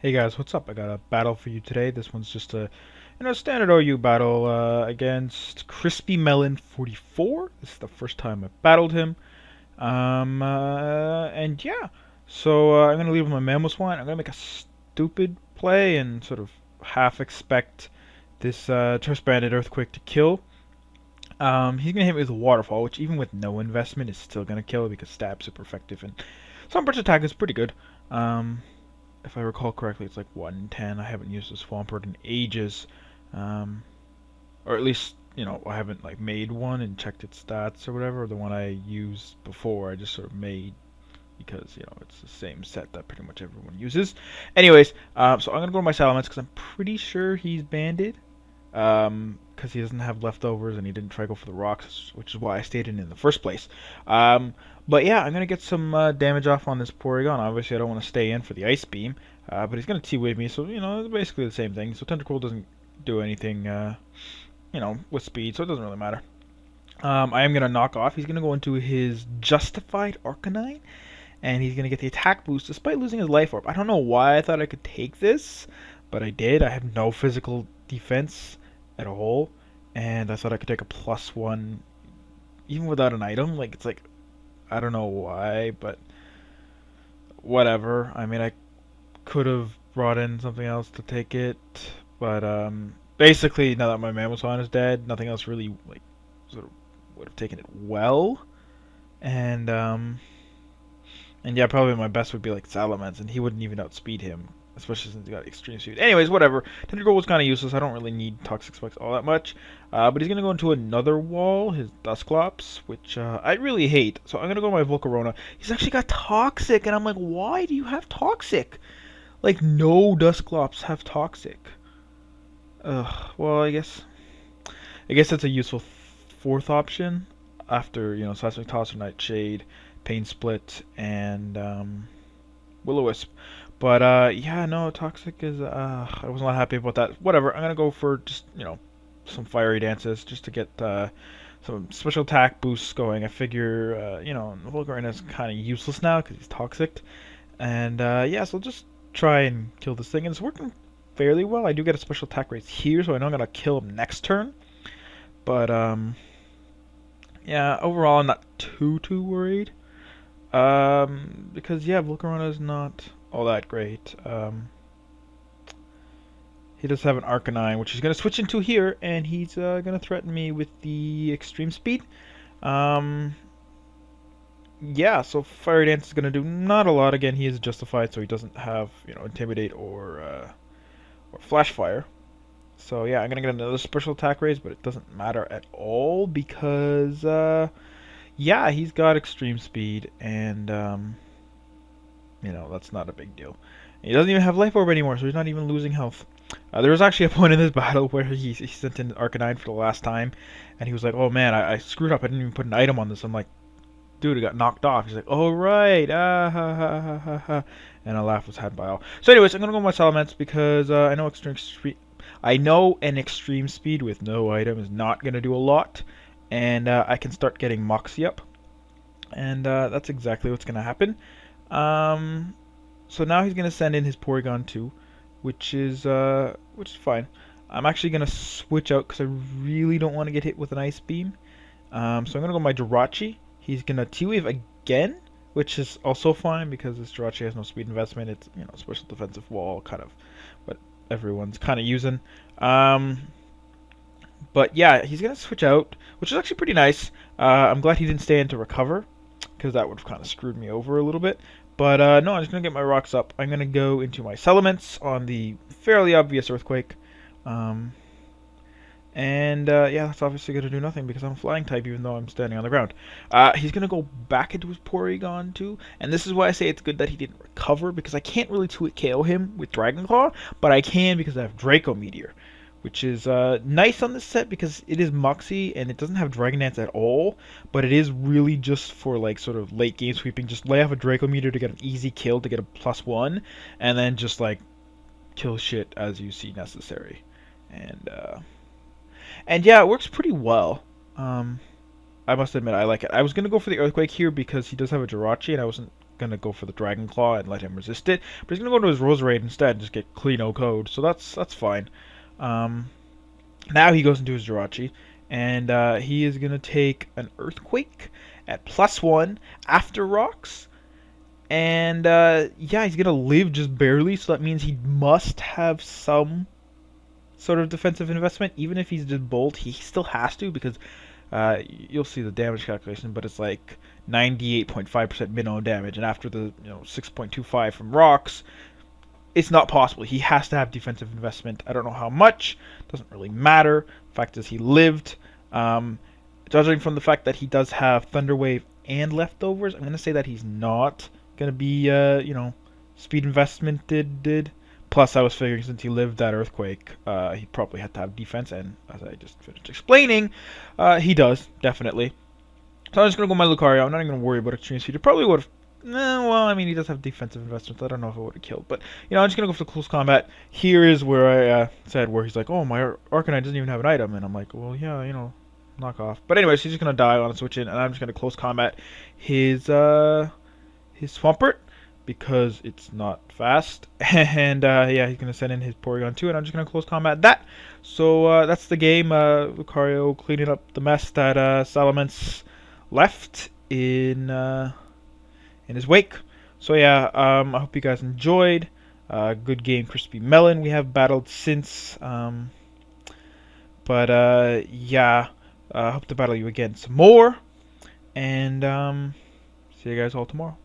Hey guys, what's up? I got a battle for you today. This one's just a, standard OU battle against Crispy Melon 44. This is the first time I battled him. And yeah, so I'm gonna leave with my Mammoth Swine. I'm gonna make a stupid play and sort of half expect this Terse Banded Earthquake to kill. He's gonna hit me with a Waterfall, which even with no investment is still gonna kill because stab's super effective and Swampert attack is pretty good. Um, if I recall correctly, it's like 110. I haven't used this Swampert in ages, um, or at least I haven't like made one and checked its stats or whatever. The one I used before, I just sort of made because it's the same set that pretty much everyone uses. Anyways, so I'm gonna go to my Salamence because I'm pretty sure he's banded. Because he doesn't have leftovers and he didn't try to go for the rocks, which is why I stayed in the first place. But yeah, I'm gonna get some damage off on this Porygon. Obviously, I don't want to stay in for the Ice Beam, but he's gonna T-Wave me, so it's basically the same thing. So Tentacruel doesn't do anything, with speed, so it doesn't really matter. I am gonna knock off. He's gonna go into his Justified Arcanine, and he's gonna get the attack boost despite losing his Life Orb. I don't know why I thought I could take this, but I did. I have no physical defense at all, and I thought I could take a +1 even without an item. Like, it's like, I don't know why, but whatever. I mean, I could have brought in something else to take it, but basically now that my Mammothon is dead, nothing else really like sort of would have taken it well, and yeah, probably my best would be like Salamence, and he wouldn't even outspeed him, especially since he got extreme speed. Anyways, whatever. Tentacruel was kind of useless. I don't really need Toxic Spikes all that much. But he's going to go into another wall, his Dusclops, which I really hate. So I'm going to go to my Volcarona. He's actually got Toxic, and I'm like, why do you have Toxic? Like, no Dusclops have Toxic. Well, I guess that's a useful fourth option after, Seismic Toss or Nightshade, Pain Split, and Will-O-Wisp. But yeah, no, Toxic is I was not happy about that. Whatever, I'm gonna go for just some Fiery Dances just to get some special attack boosts going. I figure Volcarona is kind of useless now because he's Toxic, and yeah, so just try and kill this thing, and it's working fairly well. I do get a special attack raise here, so I know I'm gonna kill him next turn. But yeah, overall I'm not too worried. Because yeah, Volcarona is not all that great. He does have an Arcanine, which he's gonna switch into here, and he's gonna threaten me with the extreme speed. Um, yeah, so Fire Dance is gonna do not a lot. Again, he is justified, so he doesn't have Intimidate or Flash Fire. So yeah, I'm gonna get another special attack raise, but it doesn't matter at all because yeah, he's got extreme speed, and that's not a big deal. He doesn't even have Life Orb anymore, so he's not even losing health. There was actually a point in this battle where he sent in Arcanine for the last time, and he was like, "Oh man, I screwed up. I didn't even put an item on this." I'm like, "Dude, it got knocked off." He's like, "Oh right, ah ha ha ha ha ha," and a laugh was had by all. So, anyways, I'm gonna go with my Salamence because I know an extreme speed with no item is not gonna do a lot, and I can start getting Moxie up, and that's exactly what's gonna happen. So now he's gonna send in his Porygon 2, which is fine. I'm actually gonna switch out because I really don't want to get hit with an Ice Beam. So I'm gonna go with my Jirachi. He's gonna T-Wave again, which is also fine because this Jirachi has no speed investment. It's special defensive wall, kind of what everyone's kind of using. But yeah, he's gonna switch out, which is actually pretty nice. I'm glad he didn't stay in to recover, because that would have kind of screwed me over a little bit. But no, I'm just gonna get my rocks up. I'm gonna go into my Salamence on the fairly obvious Earthquake, and yeah, that's obviously gonna do nothing because I'm a Flying type, even though I'm standing on the ground. He's gonna go back into his Porygon too, and this is why I say it's good that he didn't recover, because I can't really 2-hit KO him with Dragon Claw, but I can because I have Draco Meteor, which is nice on this set because it is Moxie and it doesn't have Dragon Dance at all, but it is really just for like sort of late game sweeping. Just lay off a Draco Meteor to get an easy kill to get a +1, and then just like kill shit as you see necessary. And yeah, it works pretty well. I must admit I like it. I was gonna go for the Earthquake here because he does have a Jirachi, and I wasn't gonna go for the Dragon Claw and let him resist it, but he's gonna go to his Roserade instead and just get clean code. So that's fine. Now he goes into his Jirachi, and he is gonna take an Earthquake at +1 after rocks. And yeah, he's gonna live just barely, so that means he must have some sort of defensive investment. Even if he's just Bolt, he still has to, because you'll see the damage calculation, but it's like 98.5% minimum damage, and after the 6.25 from rocks, it's not possible. He has to have defensive investment. I don't know how much. Doesn't really matter. Fact is, he lived. Judging from the fact that he does have Thunder Wave and leftovers, I'm gonna say that he's not gonna be speed investment did. Plus, I was figuring since he lived that Earthquake, he probably had to have defense, and as I just finished explaining, he does, definitely. So I'm just going to go my Lucario. I'm not even going to worry about Extreme Speed. It probably would have... well, I mean, he does have defensive investments. I don't know if it would have killed. But, I'm just going to go for the close combat. Here is where I said where he's like, oh, my Arcanine doesn't even have an item. And I'm like, well, yeah, knock off. But anyways, he's just going to die on a switch in, and I'm just going to close combat his Swampert, because it's not fast. And yeah, he's going to send in his Porygon too, and I'm just going to close combat that. So that's the game. Lucario cleaning up the mess that Salamence left in his wake. So yeah, I hope you guys enjoyed. Good game, Crispy Melon. We have battled since. But yeah, I hope to battle you again some more. And see you guys all tomorrow.